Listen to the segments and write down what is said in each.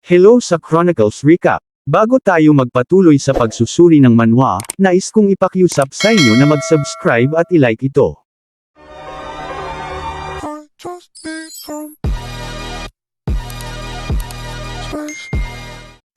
Hello sa Chronicles Recap. Bago tayo magpatuloy sa pagsusuri ng manhwa, nais kong ipakiusap sa inyo na mag-subscribe at i-like ito.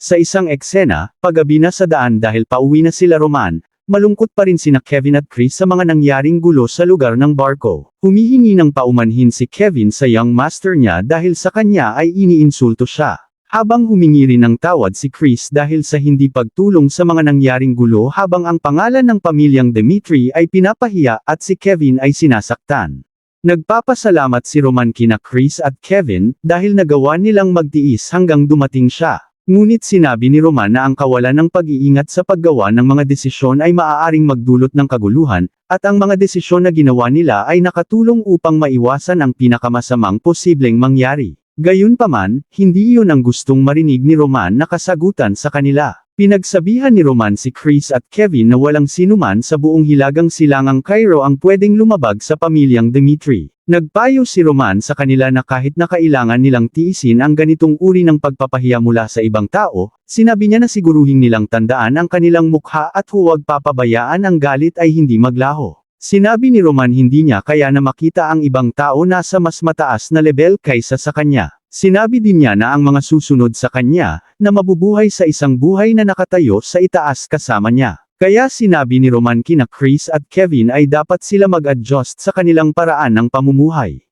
Sa isang eksena, paggabi na sa daan dahil pauwi na sila Roman, malungkot pa rin sina Kevin at Chris sa mga nangyaring gulo sa lugar ng barko. Humihingi ng paumanhin si Kevin sa young master niya dahil sa kanya ay iniinsulto siya. Habang humingi rin ng tawad si Chris dahil sa hindi pagtulong sa mga nangyaring gulo habang ang pangalan ng pamilyang Dimitri ay pinapahiya at si Kevin ay sinasaktan. Nagpapasalamat si Roman kina Chris at Kevin dahil nagawa nilang magtiis hanggang dumating siya. Ngunit sinabi ni Roman na ang kawalan ng pag-iingat sa paggawa ng mga desisyon ay maaaring magdulot ng kaguluhan, at ang mga desisyon na ginawa nila ay nakatulong upang maiwasan ang pinakamasamang posibleng mangyari. Gayunpaman, hindi iyon ang gustong marinig ni Roman na kasagutan sa kanila. Pinagsabihan ni Roman si Chris at Kevin na walang sinuman sa buong hilagang silangang Cairo ang pwedeng lumabag sa pamilyang Dimitri. Nagpayo si Roman sa kanila na kahit na kailangan nilang tiisin ang ganitong uri ng pagpapahiya mula sa ibang tao, sinabi niya na siguruhin nilang tandaan ang kanilang mukha at huwag papabayaan ang galit ay hindi maglaho. Sinabi ni Roman hindi niya kaya na makita ang ibang tao nasa mas mataas na level kaysa sa kanya. Sinabi din niya na ang mga susunod sa kanya, na mabubuhay sa isang buhay na nakatayo sa itaas kasama niya. Kaya sinabi ni Roman kina Chris at Kevin ay dapat sila mag-adjust sa kanilang paraan ng pamumuhay.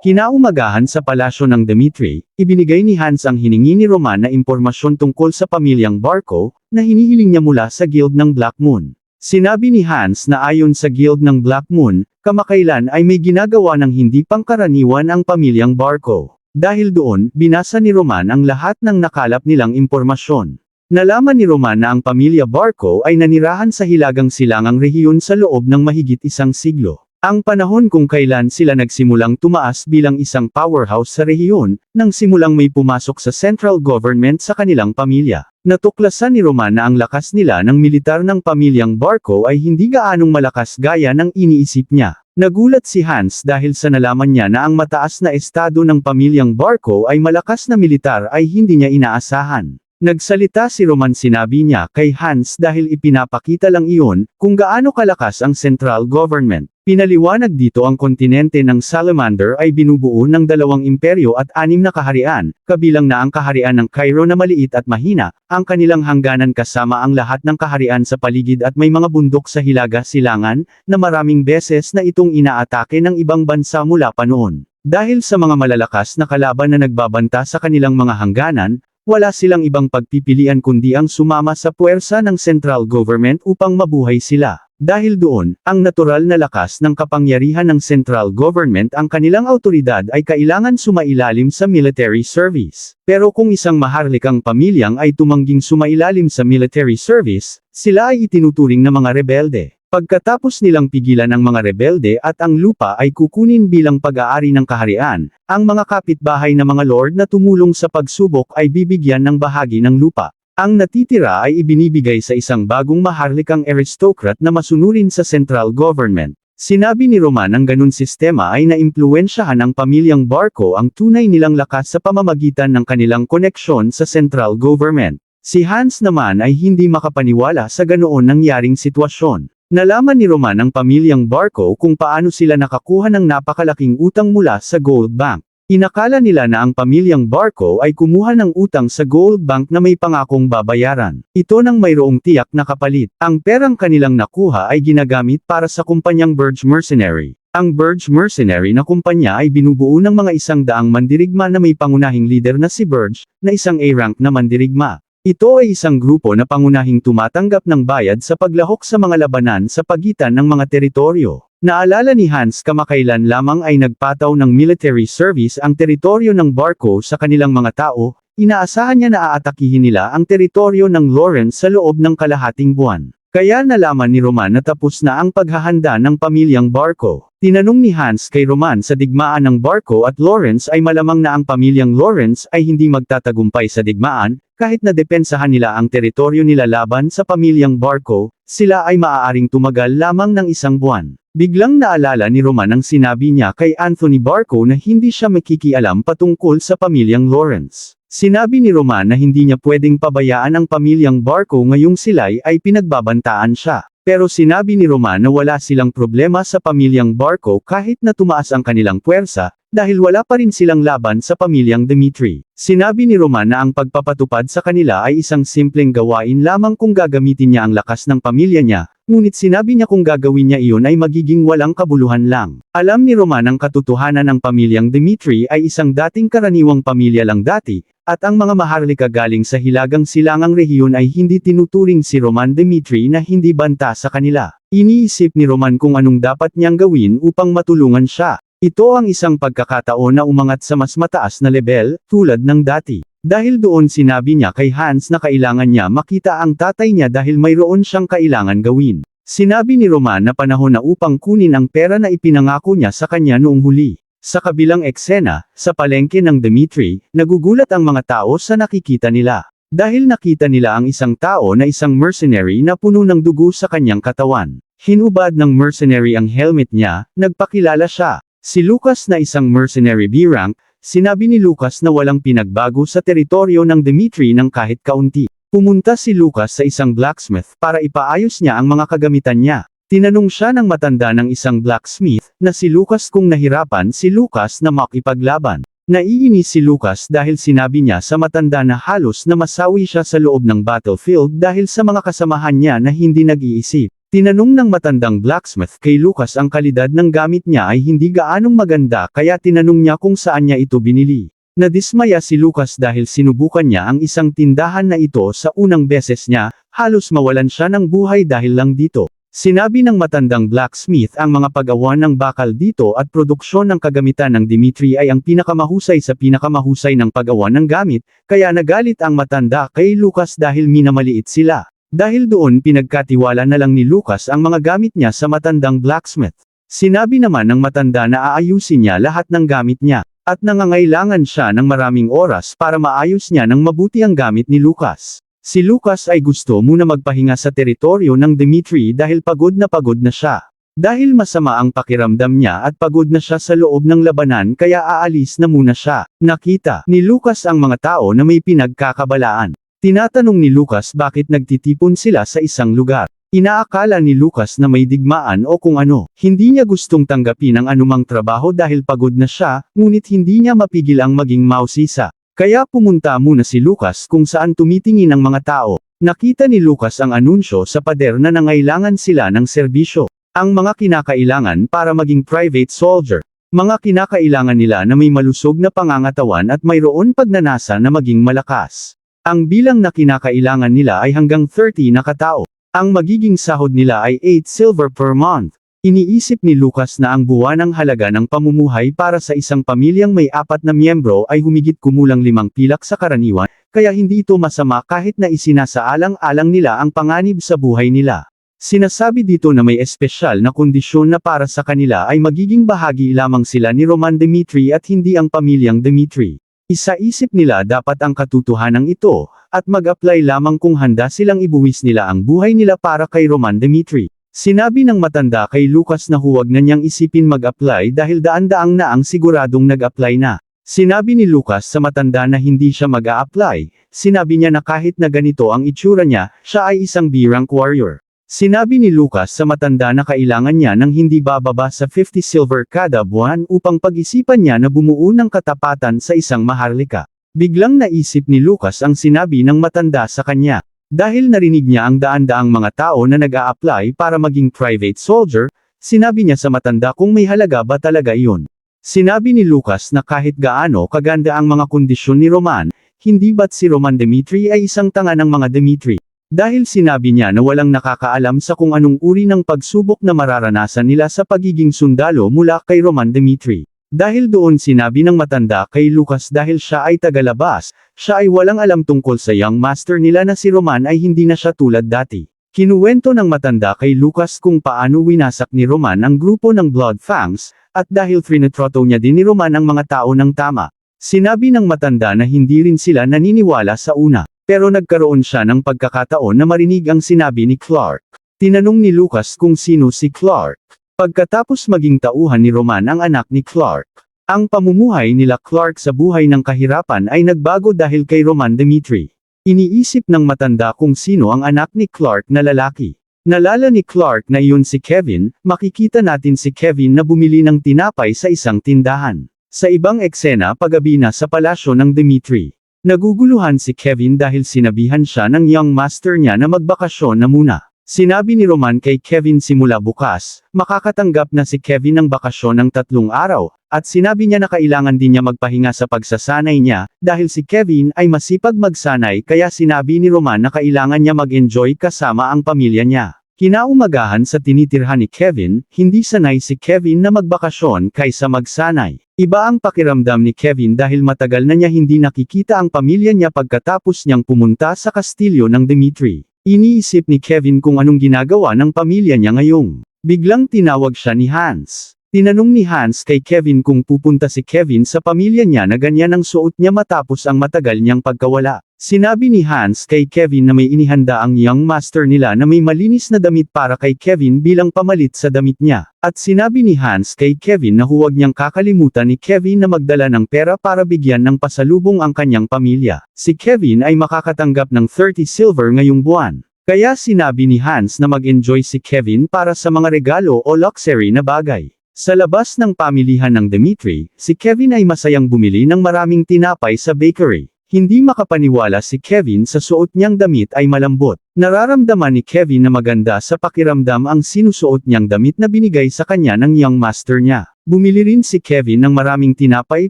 Kinaumagahan sa palasyo ng Dimitri, ibinigay ni Hans ang hiningi ni Roman na impormasyon tungkol sa pamilyang Barko, na hinihiling niya mula sa guild ng Black Moon. Sinabi ni Hans na ayon sa guild ng Black Moon, kamakailan ay may ginagawa ng hindi pangkaraniwan ang pamilyang Barko. Dahil doon, binasa ni Roman ang lahat ng nakalap nilang impormasyon. Nalaman ni Roman na ang pamilya Barko ay nanirahan sa hilagang silangang rehiyon sa loob ng mahigit isang siglo. Ang panahon kung kailan sila nagsimulang tumaas bilang isang powerhouse sa rehiyon, nang simulang may pumasok sa central government sa kanilang pamilya. Natuklasan ni Roman na ang lakas nila ng militar ng pamilyang Barko ay hindi gaanong malakas gaya ng iniisip niya. Nagulat si Hans dahil sa nalaman niya na ang mataas na estado ng pamilyang Barko ay malakas na militar ay hindi niya inaasahan. Nagsalita si Roman sinabi niya kay Hans dahil ipinapakita lang iyon, kung gaano kalakas ang central government. Pinaliwanag dito ang kontinente ng Salamander ay binubuo ng 2 imperyo at 6 na kaharian, kabilang na ang kaharian ng Cairo na maliit at mahina, ang kanilang hangganan kasama ang lahat ng kaharian sa paligid at may mga bundok sa hilaga silangan, na maraming beses na itong inaatake ng ibang bansa mula pa noon. Dahil sa mga malalakas na kalaban na nagbabanta sa kanilang mga hangganan, wala silang ibang pagpipilian kundi ang sumama sa puwersa ng central government upang mabuhay sila. Dahil doon, ang natural na lakas ng kapangyarihan ng central government ang kanilang awtoridad ay kailangan sumailalim sa military service. Pero kung isang maharlikang pamilyang ay tumangging sumailalim sa military service, sila ay itinuturing na mga rebelde. Pagkatapos nilang pigilan ang mga rebelde at ang lupa ay kukunin bilang pag-aari ng kaharian, ang mga kapitbahay na mga lord na tumulong sa pagsubok ay bibigyan ng bahagi ng lupa. Ang natitira ay ibinibigay sa isang bagong maharlikang aristocrat na masunurin sa central government. Sinabi ni Roman ang ganun sistema ay naimpluwensyahan ng pamilyang Barko ang tunay nilang lakas sa pamamagitan ng kanilang koneksyon sa central government. Si Hans naman ay hindi makapaniwala sa ganoon nangyaring sitwasyon. Nalaman ni Roman ang pamilyang Barko kung paano sila nakakuha ng napakalaking utang mula sa Gold Bank. Inakala nila na ang pamilyang Barko ay kumuha ng utang sa Gold Bank na may pangakong babayaran. Ito nang mayroong tiyak na kapalit. Ang perang kanilang nakuha ay ginagamit para sa kumpanyang Burge Mercenary. Ang Burge Mercenary na kumpanya ay binubuo ng mga 100 mandirigma na may pangunahing leader na si Burge, na isang A-rank na mandirigma. Ito ay isang grupo na pangunahing tumatanggap ng bayad sa paglahok sa mga labanan sa pagitan ng mga teritoryo. Naalala ni Hans kamakailan lamang ay nagpataw ng military service ang teritoryo ng Barko sa kanilang mga tao, inaasahan niya na aatakihin nila ang teritoryo ng Lawrence sa loob ng kalahating buwan. Kaya nalaman ni Roman na tapos na ang paghahanda ng pamilyang Barko. Tinanong ni Hans kay Roman sa digmaan ng Barko at Lawrence ay malamang na ang pamilyang Lawrence ay hindi magtatagumpay sa digmaan, kahit na depensahan nila ang teritoryo nila laban sa pamilyang Barko, sila ay maaaring tumagal lamang ng 1 buwan. Biglang naalala ni Roman ang sinabi niya kay Anthony Barko na hindi siya makikialam patungkol sa pamilyang Lawrence. Sinabi ni Roman na hindi niya pwedeng pabayaan ang pamilyang Barco ngayong sila'y ay pinagbabantaan siya. Pero sinabi ni Roman na wala silang problema sa pamilyang Barco kahit na tumaas ang kanilang puwersa, dahil wala pa rin silang laban sa pamilyang Dimitri. Sinabi ni Roman na ang pagpapatupad sa kanila ay isang simpleng gawain lamang kung gagamitin niya ang lakas ng pamilya niya, ngunit sinabi niya kung gagawin niya iyon ay magiging walang kabuluhan lang. Alam ni Roman ang katotohanan ng pamilyang Dimitri ay isang dating karaniwang pamilya lang dati, at ang mga Maharlika galing sa hilagang silangang rehiyon ay hindi tinuturing si Roman Dimitri na hindi banta sa kanila. Iniisip ni Roman kung anong dapat niyang gawin upang matulungan siya. Ito ang isang pagkakataon na umangat sa mas mataas na level, tulad ng dati. Dahil doon sinabi niya kay Hans na kailangan niya makita ang tatay niya dahil mayroon siyang kailangan gawin. Sinabi ni Roman na panahon na upang kunin ang pera na ipinangako niya sa kanya noong huli. Sa kabilang eksena, sa palengke ng Dimitri, nagugulat ang mga tao sa nakikita nila. Dahil nakita nila ang isang tao na isang mercenary na puno ng dugo sa kanyang katawan. Hinubad ng mercenary ang helmet niya, nagpakilala siya. Si Lucas na isang mercenary B-rank, sinabi ni Lucas na walang pinagbago sa teritoryo ng Dimitri ng kahit kaunti. Pumunta si Lucas sa isang blacksmith para ipaayos niya ang mga kagamitan niya. Tinanong siya ng matanda ng isang blacksmith na si Lucas kung nahirapan si Lucas na makipaglaban. Naiinis si Lucas dahil sinabi niya sa matanda na halos na masawi siya sa loob ng battlefield dahil sa mga kasamahan niya na hindi nag-iisip. Tinanong ng matandang blacksmith kay Lucas ang kalidad ng gamit niya ay hindi gaanong maganda kaya tinanong niya kung saan niya ito binili. Nadismaya si Lucas dahil sinubukan niya ang isang tindahan na ito sa unang beses niya, halos mawalan siya ng buhay dahil lang dito. Sinabi ng matandang blacksmith ang mga paggawa ng bakal dito at produksyon ng kagamitan ng Dimitri ay ang pinakamahusay sa pinakamahusay ng paggawa ng gamit, kaya nagalit ang matanda kay Lucas dahil minamaliit sila. Dahil doon pinagkatiwala na lang ni Lucas ang mga gamit niya sa matandang blacksmith. Sinabi naman ng matanda na aayusin niya lahat ng gamit niya, at nangangailangan siya ng maraming oras para maayos niya ng mabuti ang gamit ni Lucas. Si Lucas ay gusto muna magpahinga sa teritoryo ng Dimitri dahil pagod na siya. Dahil masama ang pakiramdam niya at pagod na siya sa loob ng labanan kaya aalis na muna siya. Nakita ni Lucas ang mga tao na may pinagkakabalaan. Tinatanong ni Lucas bakit nagtitipon sila sa isang lugar. Inaakala ni Lucas na may digmaan o kung ano. Hindi niya gustong tanggapin ang anumang trabaho dahil pagod na siya, ngunit hindi niya mapigil ang maging mausisa. Kaya pumunta muna si Lucas kung saan tumitingin ang mga tao. Nakita ni Lucas ang anunsyo sa pader na nangailangan sila ng serbisyo. Ang mga kinakailangan para maging private soldier. Mga kinakailangan nila na may malusog na pangangatawan at mayroon pagnanasa na maging malakas. Ang bilang na kinakailangan nila ay hanggang 30 na katao. Ang magiging sahod nila ay 8 silver per month. Iniisip ni Lucas na ang buwanang halaga ng pamumuhay para sa isang pamilyang may 4 na miyembro ay humigit kumulang 5 pilak sa karaniwan, kaya hindi ito masama kahit na isinasaalang-alang nila ang panganib sa buhay nila. Sinasabi dito na may espesyal na kondisyon na para sa kanila ay magiging bahagi lamang sila ni Roman Dimitri at hindi ang pamilyang Dimitri. Isaisip nila dapat ang katotohanan ito, at mag-apply lamang kung handa silang ibuwis nila ang buhay nila para kay Roman Dimitri. Sinabi ng matanda kay Lucas na huwag na niyang isipin mag-apply dahil daan-daang na ang siguradong nag-apply na. Sinabi ni Lucas sa matanda na hindi siya mag-a-apply, sinabi niya na kahit na ganito ang itsura niya, siya ay isang B-rank warrior. Sinabi ni Lucas sa matanda na kailangan niya ng hindi bababa sa 50 silver kada buwan upang pag-isipan niya na bumuo ng katapatan sa isang maharlika. Biglang naisip ni Lucas ang sinabi ng matanda sa kanya. Dahil narinig niya ang daan-daang mga tao na nag-a-apply para maging private soldier, sinabi niya sa matanda kung may halaga ba talaga iyon. Sinabi ni Lucas na kahit gaano kaganda ang mga kondisyon ni Roman, hindi ba't si Roman Dimitri ay isang tanga ng mga Dimitri. Dahil sinabi niya na walang nakakaalam sa kung anong uri ng pagsubok na mararanasan nila sa pagiging sundalo mula kay Roman Dimitri. Dahil doon sinabi ng matanda kay Lucas dahil siya ay tagalabas, siya ay walang alam tungkol sa young master nila na si Roman ay hindi na siya tulad dati. Kinuwento ng matanda kay Lucas kung paano winasak ni Roman ang grupo ng Blood Fangs, at dahil trinitroto niya din ni Roman ang mga tao ng tama. Sinabi ng matanda na hindi rin sila naniniwala sa una. Pero nagkaroon siya ng pagkakataon na marinig ang sinabi ni Clark. Tinanong ni Lucas kung sino si Clark. Pagkatapos maging tauhan ni Roman ang anak ni Clark. Ang pamumuhay nila Clark sa buhay ng kahirapan ay nagbago dahil kay Roman Dimitri. Iniisip ng matanda kung sino ang anak ni Clark na lalaki. Nalala ni Clark na iyon si Kevin, makikita natin si Kevin na bumili ng tinapay sa isang tindahan. Sa ibang eksena paggabi na sa palasyo ng Dimitri. Naguguluhan si Kevin dahil sinabihan siya ng young master niya na magbakasyon na muna. Sinabi ni Roman kay Kevin simula bukas, makakatanggap na si Kevin ng bakasyon ng 3 araw, at sinabi niya na kailangan din niya magpahinga sa pagsasanay niya, dahil si Kevin ay masipag magsanay kaya sinabi ni Roman na kailangan niya mag-enjoy kasama ang pamilya niya. Kinaumagahan sa tinitirhan ni Kevin, hindi sanay si Kevin na magbakasyon kaysa magsanay. Iba ang pakiramdam ni Kevin dahil matagal na niya hindi nakikita ang pamilya niya pagkatapos niyang pumunta sa kastilyo ng Dimitri. Iniisip ni Kevin kung anong ginagawa ng pamilya niya ngayong. Biglang tinawag siya ni Hans. Tinanong ni Hans kay Kevin kung pupunta si Kevin sa pamilya niya na ganyan ang suot niya matapos ang matagal niyang pagkawala. Sinabi ni Hans kay Kevin na may inihanda ang young master nila na may malinis na damit para kay Kevin bilang pamalit sa damit niya. At sinabi ni Hans kay Kevin na huwag niyang kakalimutan ni Kevin na magdala ng pera para bigyan ng pasalubong ang kanyang pamilya. Si Kevin ay makakatanggap ng 30 silver ngayong buwan. Kaya sinabi ni Hans na mag-enjoy si Kevin para sa mga regalo o luxury na bagay. Sa labas ng pamilihan ng Dimitri, si Kevin ay masayang bumili ng maraming tinapay sa bakery. Hindi makapaniwala si Kevin sa suot niyang damit ay malambot. Nararamdaman ni Kevin na maganda sa pakiramdam ang sinusuot niyang damit na binigay sa kanya ng young master niya. Bumili rin si Kevin ng maraming tinapay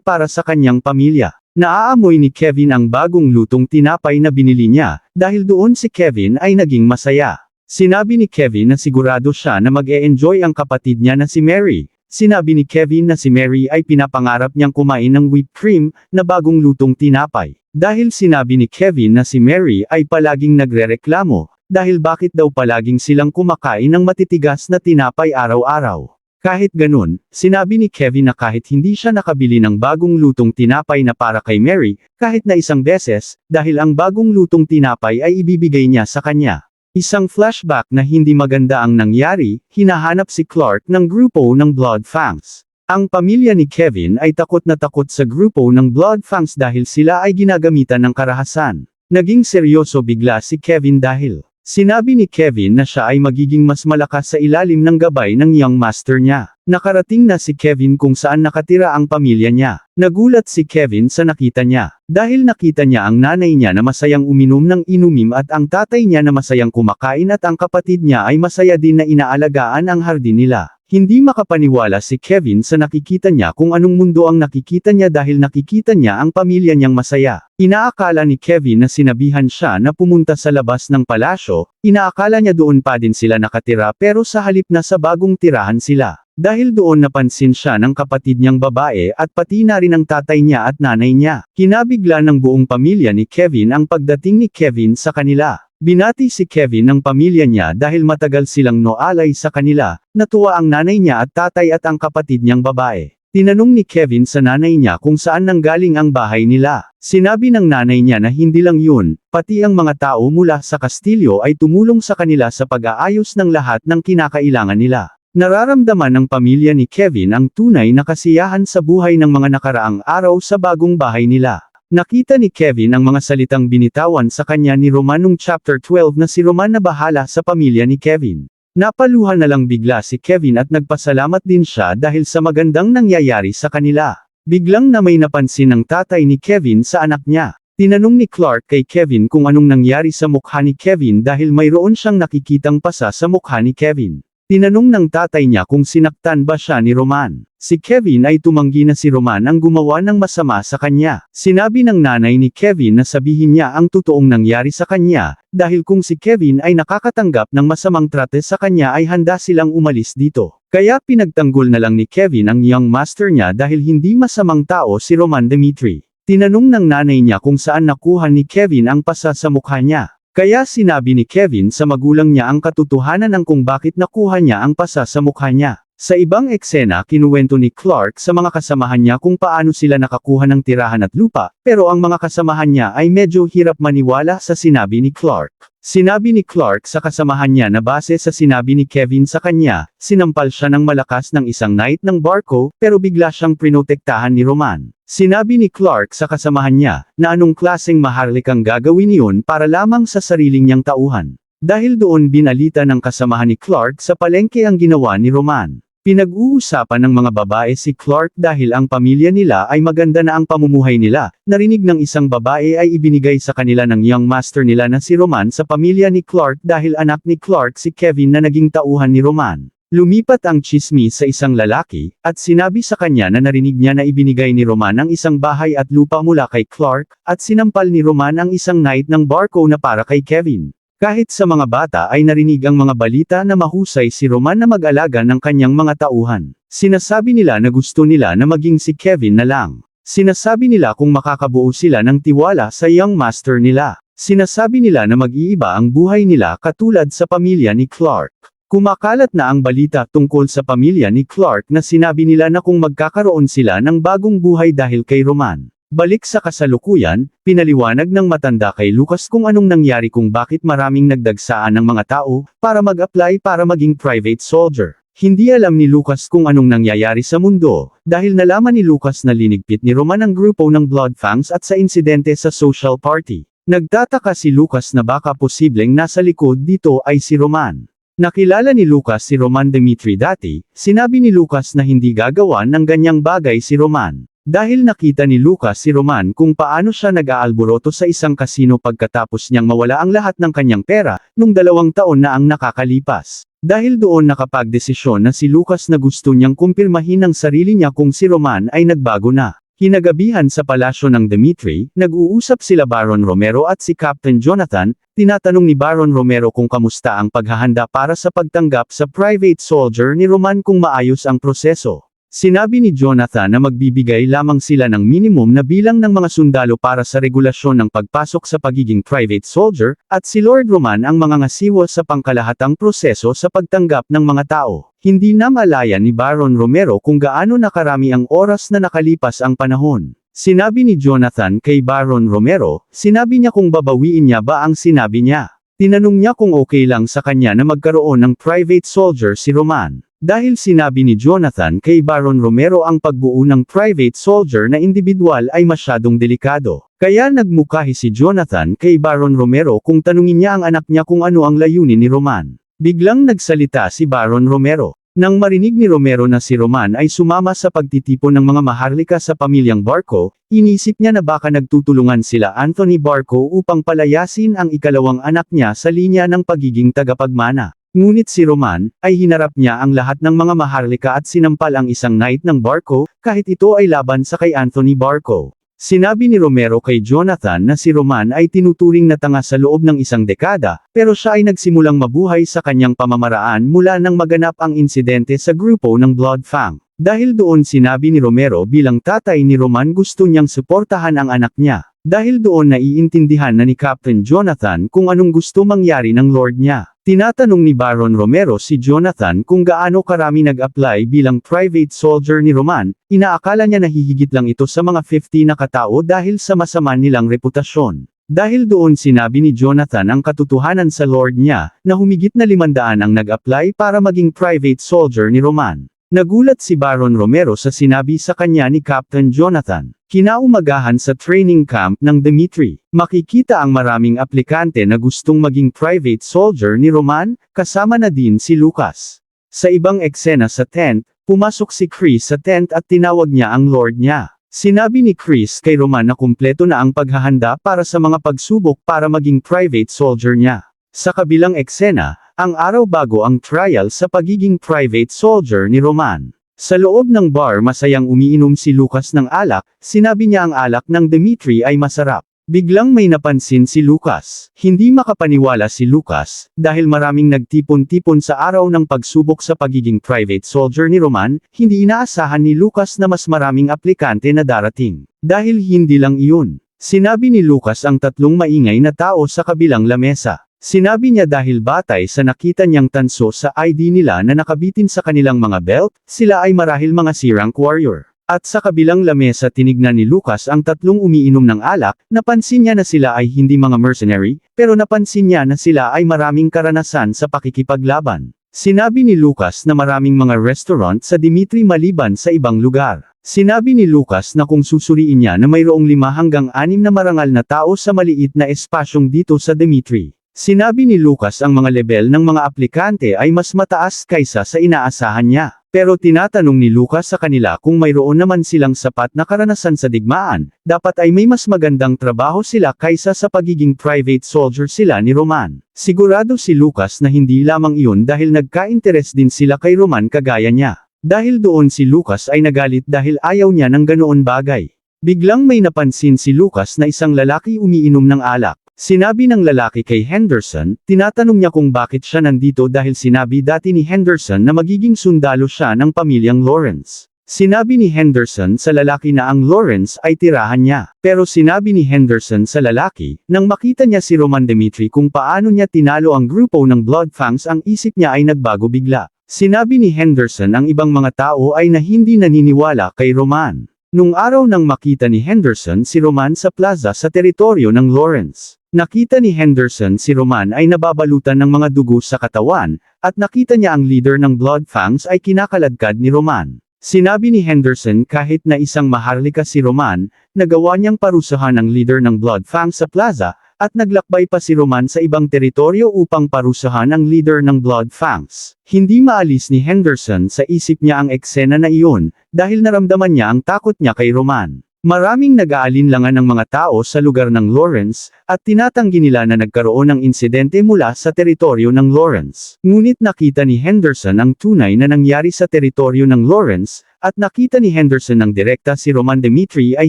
para sa kanyang pamilya. Naaamoy ni Kevin ang bagong lutong tinapay na binili niya, dahil doon si Kevin ay naging masaya. Sinabi ni Kevin na sigurado siya na mag-e-enjoy ang kapatid niya na si Mary. Sinabi ni Kevin na si Mary ay pinapangarap niyang kumain ng whipped cream na bagong lutong tinapay. Dahil sinabi ni Kevin na si Mary ay palaging nagrereklamo, dahil bakit daw palaging silang kumakain ng matitigas na tinapay araw-araw. Kahit ganun, sinabi ni Kevin na kahit hindi siya nakabili ng bagong lutong tinapay na para kay Mary, kahit na isang beses, dahil ang bagong lutong tinapay ay ibibigay niya sa kanya. Isang flashback na hindi maganda ang nangyari, hinahanap si Clark ng grupo ng Blood Fangs. Ang pamilya ni Kevin ay takot na takot sa grupo ng Blood Fangs dahil sila ay ginagamitan ng karahasan. Naging seryoso bigla si Kevin dahil sinabi ni Kevin na siya ay magiging mas malakas sa ilalim ng gabay ng young master niya. Nakarating na si Kevin kung saan nakatira ang pamilya niya. Nagulat si Kevin sa nakita niya. Dahil nakita niya ang nanay niya na masayang uminom ng inumim at ang tatay niya na masayang kumakain at ang kapatid niya ay masaya din na inaalagaan ang hardin nila. Hindi makapaniwala si Kevin sa nakikita niya kung anong mundo ang nakikita niya dahil nakikita niya ang pamilya niyang masaya. Inaakala ni Kevin na sinabihan siya na pumunta sa labas ng palasyo, inaakala niya doon pa din sila nakatira pero sa halip na sa bagong tirahan sila. Dahil doon napansin siya ng kapatid niyang babae at pati na rin ang tatay niya at nanay niya. Kinabigla ng buong pamilya ni Kevin ang pagdating ni Kevin sa kanila. Binati si Kevin ng pamilya niya dahil matagal silang noalay sa kanila, natuwa ang nanay niya at tatay at ang kapatid niyang babae. Tinanong ni Kevin sa nanay niya kung saan nanggaling ang bahay nila. Sinabi ng nanay niya na hindi lang yun, pati ang mga tao mula sa kastilyo ay tumulong sa kanila sa pag-aayos ng lahat ng kinakailangan nila. Nararamdaman ng pamilya ni Kevin ang tunay na kasiyahan sa buhay ng mga nakaraang araw sa bagong bahay nila. Nakita ni Kevin ang mga salitang binitawan sa kanya ni Roman noong chapter 12 na si Roman na bahala sa pamilya ni Kevin. Napaluhan na lang bigla si Kevin at nagpasalamat din siya dahil sa magandang nangyayari sa kanila. Biglang na may napansin ng tatay ni Kevin sa anak niya. Tinanong ni Clark kay Kevin kung anong nangyari sa mukha ni Kevin dahil mayroon siyang nakikitang pasa sa mukha ni Kevin. Tinanong ng tatay niya kung sinaktan ba siya ni Roman. Si Kevin ay tumanggi na si Roman ang gumawa ng masama sa kanya. Sinabi ng nanay ni Kevin na sabihin niya ang totoong nangyari sa kanya, dahil kung si Kevin ay nakakatanggap ng masamang trate sa kanya ay handa silang umalis dito. Kaya pinagtanggol na lang ni Kevin ang young master niya dahil hindi masamang tao si Roman Dimitri. Tinanong ng nanay niya kung saan nakuha ni Kevin ang pasa sa mukha niya. Kaya sinabi ni Kevin sa magulang niya ang katotohanan ng kung bakit nakuha niya ang pasa sa mukha niya. Sa ibang eksena kinuwento ni Clark sa mga kasamahan niya kung paano sila nakakuha ng tirahan at lupa, pero ang mga kasamahan niya ay medyo hirap maniwala sa sinabi ni Clark. Sinabi ni Clark sa kasamahan niya na base sa sinabi ni Kevin sa kanya, sinampal siya ng malakas ng isang knight ng barko, pero bigla siyang prinotektahan ni Roman. Sinabi ni Clark sa kasamahan niya, na anong klaseng maharlikang gagawin iyon para lamang sa sariling niyang tauhan. Dahil doon binalita ng kasamahan ni Clark sa palengke ang ginawa ni Roman. Pinag-uusapan ng mga babae si Clark dahil ang pamilya nila ay maganda na ang pamumuhay nila. Narinig ng isang babae ay ibinigay sa kanila ng young master nila na si Roman sa pamilya ni Clark dahil anak ni Clark si Kevin na naging tauhan ni Roman. Lumipat ang tsismis sa isang lalaki, at sinabi sa kanya na narinig niya na ibinigay ni Roman ang isang bahay at lupa mula kay Clark, at sinampal ni Roman ang isang knight ng barko na para kay Kevin. Kahit sa mga bata ay narinig ang mga balita na mahusay si Roman na mag-alaga ng kanyang mga tauhan. Sinasabi nila na gusto nila na maging si Kevin na lang. Sinasabi nila kung makakabuo sila ng tiwala sa young master nila. Sinasabi nila na mag-iiba ang buhay nila katulad sa pamilya ni Clark. Kumakalat na ang balita tungkol sa pamilya ni Clark na sinabi nila na kung magkakaroon sila ng bagong buhay dahil kay Roman. Balik sa kasalukuyan, pinaliwanag ng matanda kay Lucas kung anong nangyari kung bakit maraming nagdagsaan ng mga tao, para mag-apply para maging private soldier. Hindi alam ni Lucas kung anong nangyayari sa mundo, dahil nalaman ni Lucas na linigpit ni Roman ang grupo ng Bloodfangs at sa insidente sa social party. Nagtataka si Lucas na baka posibleng nasa likod dito ay si Roman. Nakilala ni Lucas si Roman Dimitri dati, sinabi ni Lucas na hindi gagawa ng ganyang bagay si Roman. Dahil nakita ni Lucas si Roman kung paano siya nag-aalboroto sa isang kasino pagkatapos niyang mawala ang lahat ng kanyang pera, nung 2 taon na ang nakakalipas. Dahil doon nakapagdesisyon na si Lucas na gusto niyang kumpirmahin ng sarili niya kung si Roman ay nagbago na. Kinagabihan sa palasyo ng Dimitri, nag-uusap sila Baron Romero at si Captain Jonathan, tinatanong ni Baron Romero kung kamusta ang paghahanda para sa pagtanggap sa private soldier ni Roman kung maayos ang proseso. Sinabi ni Jonathan na magbibigay lamang sila ng minimum na bilang ng mga sundalo para sa regulasyon ng pagpasok sa pagiging private soldier, at si Lord Roman ang mga ngasiwa sa pangkalahatang proseso sa pagtanggap ng mga tao. Hindi na malaya ni Baron Romero kung gaano nakarami ang oras na nakalipas ang panahon. Sinabi ni Jonathan kay Baron Romero, sinabi niya kung babawiin niya ba ang sinabi niya. Tinanong niya kung okay lang sa kanya na magkaroon ng private soldier si Roman. Dahil sinabi ni Jonathan kay Baron Romero ang pagbuo ng private soldier na individual ay masyadong delikado. Kaya nagmukahi si Jonathan kay Baron Romero kung tanungin niya ang anak niya kung ano ang layunin ni Roman. Biglang nagsalita si Baron Romero. Nang marinig ni Romero na si Roman ay sumama sa pagtitipon ng mga maharlika sa pamilyang Barco, inisip niya na baka nagtutulungan sila Anthony Barco upang palayasin ang ikalawang anak niya sa linya ng pagiging tagapagmana. Ngunit si Roman, ay hinarap niya ang lahat ng mga maharlika at sinampal ang isang knight ng Barco, kahit ito ay laban sa kay Anthony Barco. Sinabi ni Romero kay Jonathan na si Roman ay tinuturing na tanga sa loob ng isang dekada, pero siya ay nagsimulang mabuhay sa kanyang pamamaraan mula nang maganap ang insidente sa grupo ng Bloodfang. Dahil doon sinabi ni Romero bilang tatay ni Roman gusto niyang suportahan ang anak niya. Dahil doon naiintindihan na ni Captain Jonathan kung anong gusto mangyari ng Lord niya. Tinatanong ni Baron Romero si Jonathan kung gaano karami nag-apply bilang private soldier ni Roman, inaakala niya na hihigit lang ito sa mga 50 na katao dahil sa masama nilang reputasyon. Dahil doon sinabi ni Jonathan ang katotohanan sa Lord niya, na humigit na 500 ang nag-apply para maging private soldier ni Roman. Nagulat si Baron Romero sa sinabi sa kanya ni Captain Jonathan. Kinaumagahan sa training camp ng Dimitri, makikita ang maraming aplikante na gustong maging private soldier ni Roman, kasama na din si Lucas. Sa ibang eksena sa tent, pumasok si Chris sa tent at tinawag niya ang Lord niya. Sinabi ni Chris kay Roman na kumpleto na ang paghahanda para sa mga pagsubok para maging private soldier niya. Sa kabilang eksena, ang araw bago ang trial sa pagiging private soldier ni Roman. Sa loob ng bar masayang umiinom si Lucas ng alak, sinabi niya ang alak ng Dimitri ay masarap. Biglang may napansin si Lucas. Hindi makapaniwala si Lucas, dahil maraming nagtipon-tipon sa araw ng pagsubok sa pagiging private soldier ni Roman, hindi inaasahan ni Lucas na mas maraming aplikante na darating. Dahil hindi lang iyon. Sinabi ni Lucas ang 3 maingay na tao sa kabilang lamesa. Sinabi niya dahil batay sa nakita niyang tanso sa ID nila na nakabitin sa kanilang mga belt, sila ay marahil mga C-rank warrior. At sa kabilang lamesa tinignan ni Lucas ang tatlong umiinom ng alak, napansin niya na sila ay hindi mga mercenary, pero napansin niya na sila ay maraming karanasan sa pakikipaglaban. Sinabi ni Lucas na maraming mga restaurant sa Dimitri maliban sa ibang lugar. Sinabi ni Lucas na kung susuriin niya na mayroong 5 hanggang 6 na marangal na tao sa maliit na espasyong dito sa Dimitri. Sinabi ni Lucas ang mga level ng mga aplikante ay mas mataas kaysa sa inaasahan niya. Pero tinatanong ni Lucas sa kanila kung mayroon naman silang sapat na karanasan sa digmaan, dapat ay may mas magandang trabaho sila kaysa sa pagiging private soldier sila ni Roman. Sigurado si Lucas na hindi lamang iyon dahil nagka-interes din sila kay Roman kagaya niya. Dahil doon si Lucas ay nagalit dahil ayaw niya ng ganoon bagay. Biglang may napansin si Lucas na isang lalaki umiinom ng alak. Sinabi ng lalaki kay Henderson, tinatanong niya kung bakit siya nandito dahil sinabi dati ni Henderson na magiging sundalo siya ng pamilyang Lawrence. Sinabi ni Henderson sa lalaki na ang Lawrence ay tirahan niya. Pero sinabi ni Henderson sa lalaki, nang makita niya si Roman Dimitri kung paano niya tinalo ang grupo ng Bloodfangs ang isip niya ay nagbago bigla. Sinabi ni Henderson ang ibang mga tao ay na hindi naniniwala kay Roman. Nung araw nang makita ni Henderson si Roman sa plaza sa teritoryo ng Lawrence. Nakita ni Henderson si Roman ay nababalutan ng mga dugo sa katawan, at nakita niya ang leader ng Bloodfangs ay kinakaladkad ni Roman. Sinabi ni Henderson kahit na isang maharlika si Roman, nagawa niyang parusahan ang leader ng Bloodfangs sa plaza, at naglakbay pa si Roman sa ibang teritoryo upang parusahan ang leader ng Bloodfangs. Hindi maalis ni Henderson sa isip niya ang eksena na iyon, dahil naramdaman niya ang takot niya kay Roman. Maraming nag-aalinlangan ng mga tao sa lugar ng Lawrence, at tinatanggi nila na nagkaroon ng insidente mula sa teritoryo ng Lawrence. Ngunit nakita ni Henderson ang tunay na nangyari sa teritoryo ng Lawrence, at nakita ni Henderson ng direkta si Roman Dimitri ay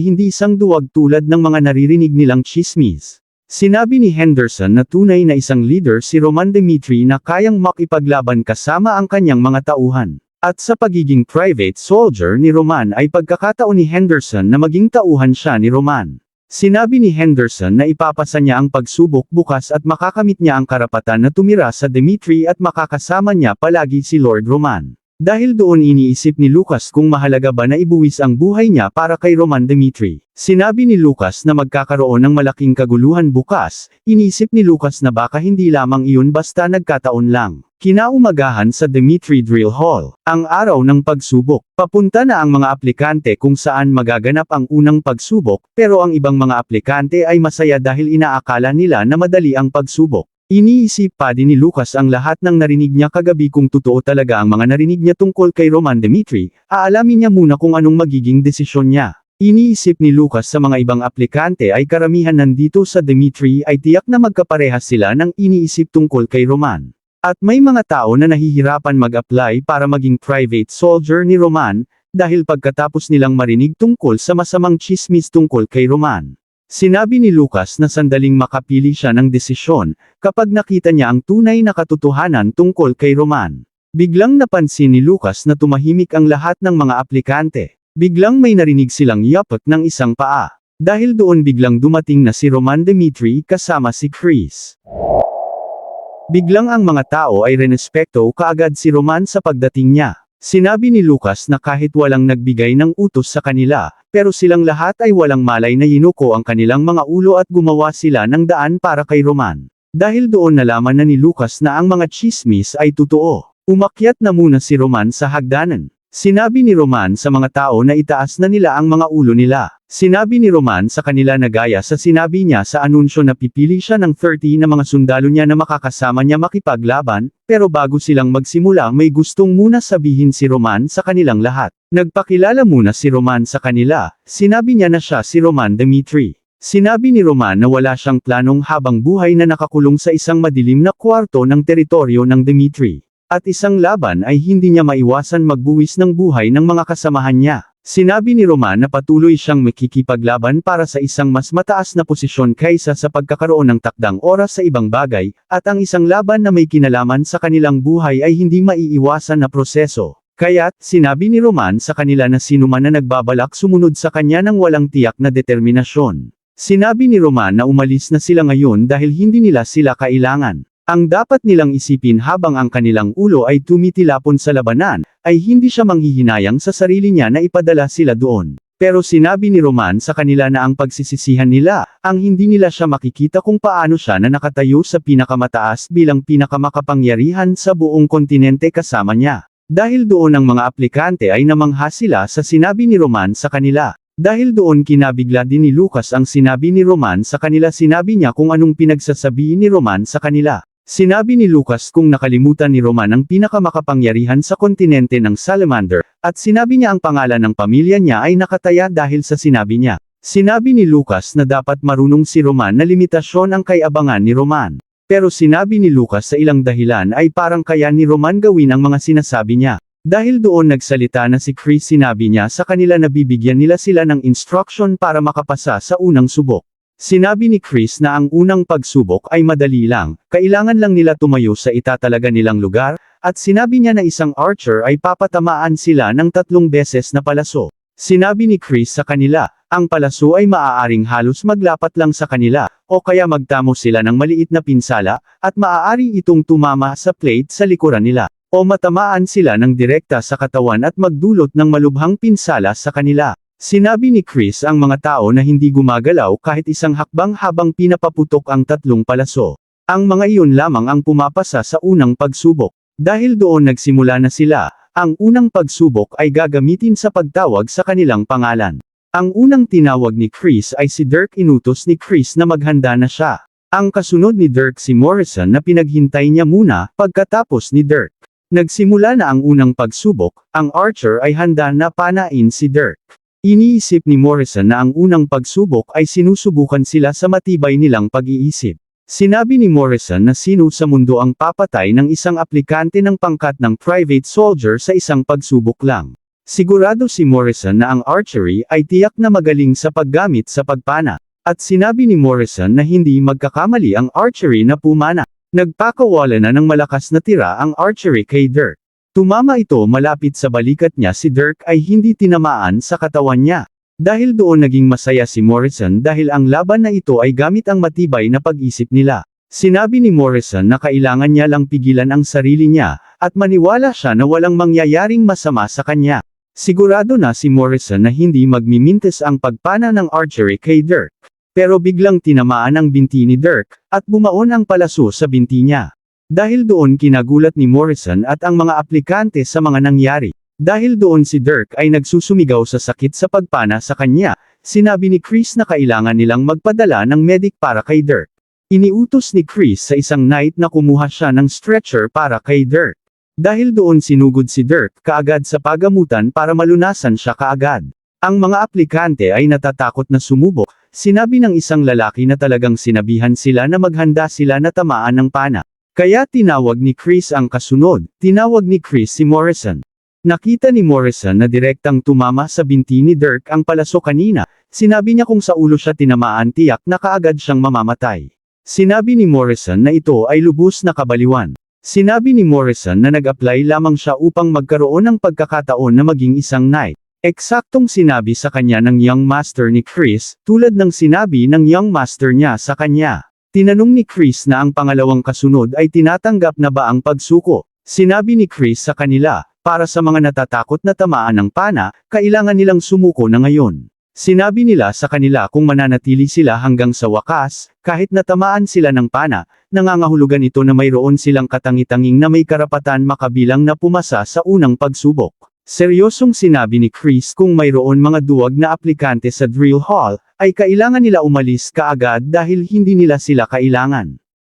hindi isang duwag tulad ng mga naririnig nilang chismis. Sinabi ni Henderson na tunay na isang leader si Roman Dimitri na kayang makipaglaban kasama ang kanyang mga tauhan. At sa pagiging private soldier ni Roman ay pagkakataon ni Henderson na maging tauhan siya ni Roman. Sinabi ni Henderson na ipapasa niya ang pagsubok bukas at makakamit niya ang karapatan na tumira sa Dimitri at makakasama niya palagi si Lord Roman. Dahil doon iniisip ni Lucas kung mahalaga ba na ibuwis ang buhay niya para kay Roman Dimitri. Sinabi ni Lucas na magkakaroon ng malaking kaguluhan bukas, iniisip ni Lucas na baka hindi lamang iyon basta nagkataon lang. Kinaumagahan sa Dimitri Drill Hall, ang araw ng pagsubok. Papunta na ang mga aplikante kung saan magaganap ang unang pagsubok, pero ang ibang mga aplikante ay masaya dahil inaakala nila na madali ang pagsubok. Iniisip pa din ni Lucas ang lahat ng narinig niya kagabi kung totoo talaga ang mga narinig niya tungkol kay Roman Dimitri, aalamin niya muna kung anong magiging desisyon niya. Iniisip ni Lucas sa mga ibang aplikante ay karamihan nandito sa Dimitri ay tiyak na magkaparehas sila ng iniisip tungkol kay Roman. At may mga tao na nahihirapan mag-apply para maging private soldier ni Roman, dahil pagkatapos nilang marinig tungkol sa masamang chismis tungkol kay Roman. Sinabi ni Lucas na sandaling makapili siya ng desisyon, kapag nakita niya ang tunay na katotohanan tungkol kay Roman. Biglang napansin ni Lucas na tumahimik ang lahat ng mga aplikante. Biglang may narinig silang yapak ng isang paa. Dahil doon biglang dumating na si Roman Dimitri kasama si Chris. Biglang ang mga tao ay renespekto kaagad si Roman sa pagdating niya. Sinabi ni Lucas na kahit walang nagbigay ng utos sa kanila, pero silang lahat ay walang malay na yinuko ang kanilang mga ulo at gumawa sila ng daan para kay Roman. Dahil doon nalaman na ni Lucas na ang mga chismis ay totoo. Umakyat na muna si Roman sa hagdanan. Sinabi ni Roman sa mga tao na itaas na nila ang mga ulo nila. Sinabi ni Roman sa kanila na gaya sa sinabi niya sa anunsyo na pipili siya ng 30 na mga sundalo niya na makakasama niya makipaglaban, pero bago silang magsimula may gustong muna sabihin si Roman sa kanilang lahat. Nagpakilala muna si Roman sa kanila, sinabi niya na siya si Roman Dimitri. Sinabi ni Roman na wala siyang planong habang buhay na nakakulong sa isang madilim na kwarto ng teritoryo ng Dimitri. At isang laban ay hindi niya maiwasan magbuwis ng buhay ng mga kasamahan niya. Sinabi ni Roman na patuloy siyang makikipaglaban para sa isang mas mataas na posisyon kaysa sa pagkakaroon ng takdang oras sa ibang bagay, at ang isang laban na may kinalaman sa kanilang buhay ay hindi maiiwasan na proseso. Kaya't, sinabi ni Roman sa kanila na sino man na nagbabalak sumunod sa kanya ng walang tiyak na determinasyon, Sinabi ni Roman na umalis na sila ngayon dahil hindi nila sila kailangan. Ang dapat nilang isipin habang ang kanilang ulo ay tumitilapon sa labanan, ay hindi siya manghihinayang sa sarili niya na ipadala sila doon. Pero sinabi ni Roman sa kanila na ang pagsisisihan nila, ang hindi nila siya makikita kung paano siya na nakatayo sa pinakamataas bilang pinakamakapangyarihan sa buong kontinente kasama niya. Dahil doon ang mga aplikante ay namangha sila sa sinabi ni Roman sa kanila. Dahil doon kinabigla din ni Lucas ang sinabi ni Roman sa kanila, sinabi niya kung anong pinagsasabi ni Roman sa kanila. Sinabi ni Lucas kung nakalimutan ni Roman ang pinakamakapangyarihan sa kontinente ng Salamander, at sinabi niya ang pangalan ng pamilya niya ay nakataya dahil sa sinabi niya. Sinabi ni Lucas na dapat marunong si Roman na limitasyon ang kaiabangan ni Roman. Pero sinabi ni Lucas sa ilang dahilan ay parang kaya ni Roman gawin ang mga sinasabi niya. Dahil doon nagsalita na si Chris, sinabi niya sa kanila na bibigyan nila sila ng instruction para makapasa sa unang subok. Sinabi ni Chris na ang unang pagsubok ay madali lang, kailangan lang nila tumayo sa itatalaga nilang lugar, at sinabi niya na isang archer ay papatamaan sila ng 3 beses na palaso. Sinabi ni Chris sa kanila, ang palaso ay maaaring halos maglapat lang sa kanila, o kaya magtamo sila ng maliit na pinsala, at maaari itong tumama sa plate sa likuran nila, o matamaan sila ng direkta sa katawan at magdulot ng malubhang pinsala sa kanila. Sinabi ni Chris ang mga tao na hindi gumagalaw kahit isang hakbang habang pinapaputok ang 3 palaso. Ang mga iyon lamang ang pumapasa sa unang pagsubok. Dahil doon nagsimula na sila, ang unang pagsubok ay gagamitin sa pagtawag sa kanilang pangalan. Ang unang tinawag ni Chris ay si Dirk. Inutos ni Chris na maghanda na siya. Ang kasunod ni Dirk si Morrison na pinaghintay niya muna. Pagkatapos ni Dirk, nagsimula na ang unang pagsubok, ang archer ay handa na panain si Dirk. Iniisip ni Morrison na ang unang pagsubok ay sinusubukan sila sa matibay nilang pag-iisip. Sinabi ni Morrison na sino sa mundo ang papatay ng isang aplikante ng pangkat ng private soldier sa isang pagsubok lang. Sigurado si Morrison na ang archery ay tiyak na magaling sa paggamit sa pagpana. At sinabi ni Morrison na hindi magkakamali ang archery na pumana. Nagpakawala na ng malakas na tira ang archery kay Dirk. Tumama ito malapit sa balikat niya, si Dirk ay hindi tinamaan sa katawan niya. Dahil doon naging masaya si Morrison dahil ang laban na ito ay gamit ang matibay na pag-isip nila. Sinabi ni Morrison na kailangan niya lang pigilan ang sarili niya, at maniwala siya na walang mangyayaring masama sa kanya. Sigurado na si Morrison na hindi magmimintes ang pagpana ng archery kay Dirk. Pero biglang tinamaan ang binti ni Dirk, at bumaon ang palaso sa binti niya. Dahil doon kinagulat ni Morrison at ang mga aplikante sa mga nangyari. Dahil doon si Dirk ay nagsusumigaw sa sakit sa pagpana sa kanya, sinabi ni Chris na kailangan nilang magpadala ng medic para kay Dirk. Iniutos ni Chris sa isang knight na kumuha siya ng stretcher para kay Dirk. Dahil doon sinugod si Dirk kaagad sa pagamutan para malunasan siya kaagad. Ang mga aplikante ay natatakot na sumubok, sinabi ng isang lalaki na talagang sinabihan sila na maghanda sila na tamaan ng pana. Kaya tinawag ni Chris ang kasunod, tinawag ni Chris si Morrison. Nakita ni Morrison na direktang tumama sa binti ni Dirk ang palaso kanina, sinabi niya kung sa ulo siya tinamaan tiyak na kaagad siyang mamamatay. Sinabi ni Morrison na ito ay lubos na kabaliwan. Sinabi ni Morrison na nag-apply lamang siya upang magkaroon ng pagkakataon na maging isang knight. Eksaktong sinabi sa kanya ng young master ni Chris, tulad ng sinabi ng young master niya sa kanya. Tinanong ni Chris na ang pangalawang kasunod ay tinatanggap na ba ang pagsuko. Sinabi ni Chris sa kanila, para sa mga natatakot na tamaan ng pana, kailangan nilang sumuko na ngayon. Sinabi nila sa kanila kung mananatili sila hanggang sa wakas, kahit natamaan sila ng pana, nangangahulugan ito na mayroon silang katangi-tanging na may karapatan makabilang na pumasa sa unang pagsubok. Seryosong sinabi ni Chris kung mayroon mga duwag na aplikante sa drill hall, ay kailangan nila umalis kaagad dahil hindi nila sila kailangan.